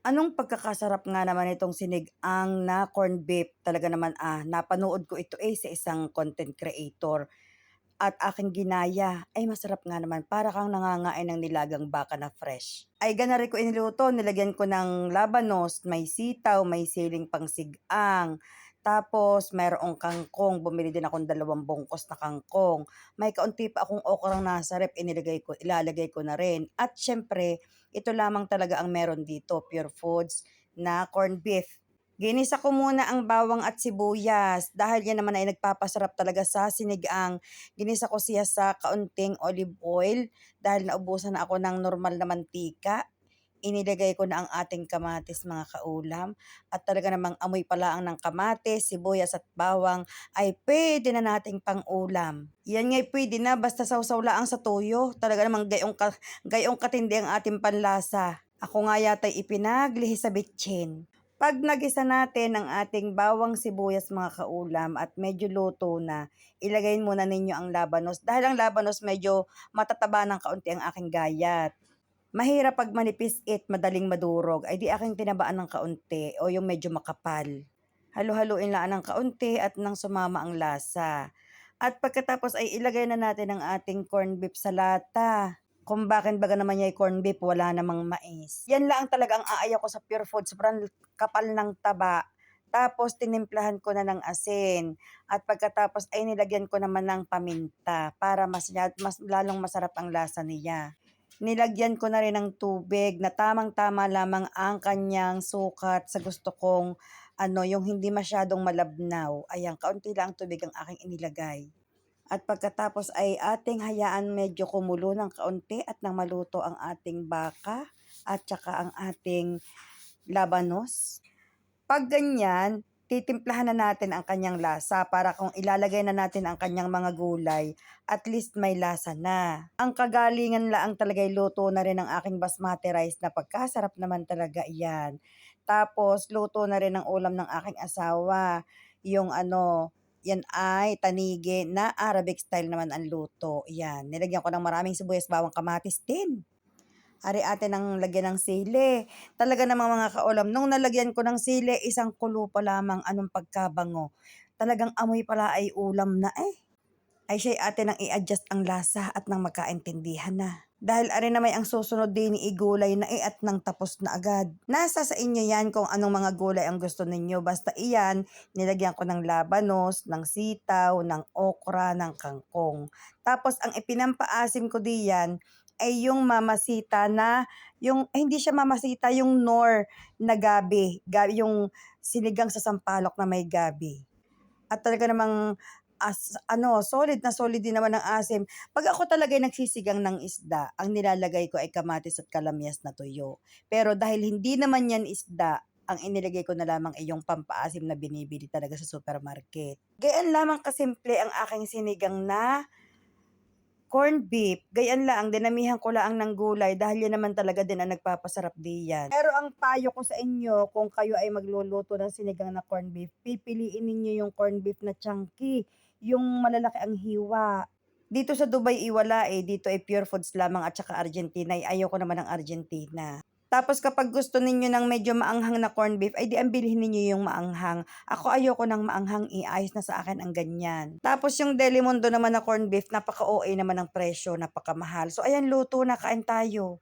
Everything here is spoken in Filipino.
Anong pagkakasarap nga naman itong sinigang na corned beef. Talaga naman, napanood ko ito, sa isang content creator at aking ginaya. Ay masarap nga naman, para kang nangangain ng nilagang baka na fresh. Ay ganari ko iniluto, nilagyan ko ng labanos, may sitaw, may siling pangsigang. Tapos mayroong kangkong, bumili din akong 2 bungkus na kangkong. May kaunti pa akong okrang nasa ref, ilalagay ko na rin. At syempre, ito lamang talaga ang meron dito, Pure Foods na corned beef. Ginisa ko muna ang bawang at sibuyas dahil yan naman ay nagpapasarap talaga sa sinigang. Ginisa ko siya sa kaunting olive oil dahil naubusan na ako ng normal na mantika. Inilagay ko na ang ating kamatis mga kaulam at talaga namang amoy palaang ng kamatis, sibuyas at bawang ay pwede na nating pang-ulam. Yan nga'y pwede na basta sawsaw laang sa tuyo. Talaga namang gayong katindi ang ating panlasa. Ako nga yata'y ipinaglihi sa bitchin. Pag nagisa natin ang ating bawang sibuyas mga kaulam at medyo luto na, ilagay muna ninyo ang labanos. Dahil ang labanos medyo matataba ng kaunti ang aking gayat. Mahirap pag manipis madaling madurog, ay di aking tinabaan ng kaunti o yung medyo makapal. Halo-haluin lang ng kaunti at nang sumama ang lasa. At pagkatapos ay ilagay na natin ang ating corned beef sa lata. Kung bakit baga naman yung corned beef, wala namang mais. Yan lang talaga ang aayaw ko sa Pure Food. Sobrang kapal ng taba. Tapos tinimplahan ko na ng asin. At pagkatapos ay nilagyan ko naman ng paminta para mas lalong masarap ang lasa niya. Nilagyan ko na rin ng tubig na tamang-tama lamang ang kanyang sukat sa gusto kong yung hindi masyadong malabnaw. Ayan, kaunti lang ang tubig ang aking inilagay. At pagkatapos ay ating hayaan medyo kumulo ng kaunti at nang maluto ang ating baka at saka ang ating labanos. Pag ganyan, titimplahan na natin ang kanyang lasa para kung ilalagay na natin ang kanyang mga gulay, at least may lasa na. Ang kagalingan laang talaga'y luto na rin ng aking basmati rice na pagkasarap naman talaga iyan. Tapos luto na rin ang ulam ng aking asawa. Yung yan ay tanigi na Arabic style naman ang luto. Yan, nilagyan ko ng maraming sibuyas, bawang, kamatis din. Ari atin ang lagyan ng sili. Talaga namang mga kaulam, nung nalagyan ko ng sili, isang kulo pa lamang anong pagkabango. Talagang amoy pala ay ulam na eh. Ay siya'y atin ang i-adjust ang lasa at nang magkaintindihan na. Dahil ari na may ang susunod din igulay na at nang tapos na agad. Nasa sa inyo yan kung anong mga gulay ang gusto ninyo. Basta iyan, nilagyan ko ng labanos, ng sitaw, ng okra, ng kangkong. Tapos ang ipinampaasim ko diyan ay yung mamasita na, hindi siya mamasita, yung nor na gabi, yung sinigang sa sampalok na may gabi. At talaga namang solid din naman ang asim. Pag ako talaga ay nagsisigang ng isda, ang nilalagay ko ay kamatis at kalamyas na tuyo. Pero dahil hindi naman yan isda, ang inilagay ko na lamang ay yung pampaasim na binibili talaga sa supermarket. Gayaan lamang kasimple ang aking sinigang na corned beef. Gayaan lang, dinamihan ko lang ng gulay dahil yan naman talaga din ang nagpapasarap diyan. Pero ang payo ko sa inyo, kung kayo ay magluluto ng sinigang na corned beef, pipiliin ninyo yung corned beef na chunky, yung malalaki ang hiwa. Dito sa Dubai iwala dito ay Pure Foods lamang at saka Argentina, ayaw ko naman ng Argentina. Tapos kapag gusto ninyo ng medyo maanghang na corned beef, ay di ang bilhin ninyo yung maanghang. Ako ayoko ng maanghang, ayos na sa akin ang ganyan. Tapos yung Delimundo naman na corned beef, napaka-OA naman ng presyo, napakamahal. So ayan, luto na, kain tayo.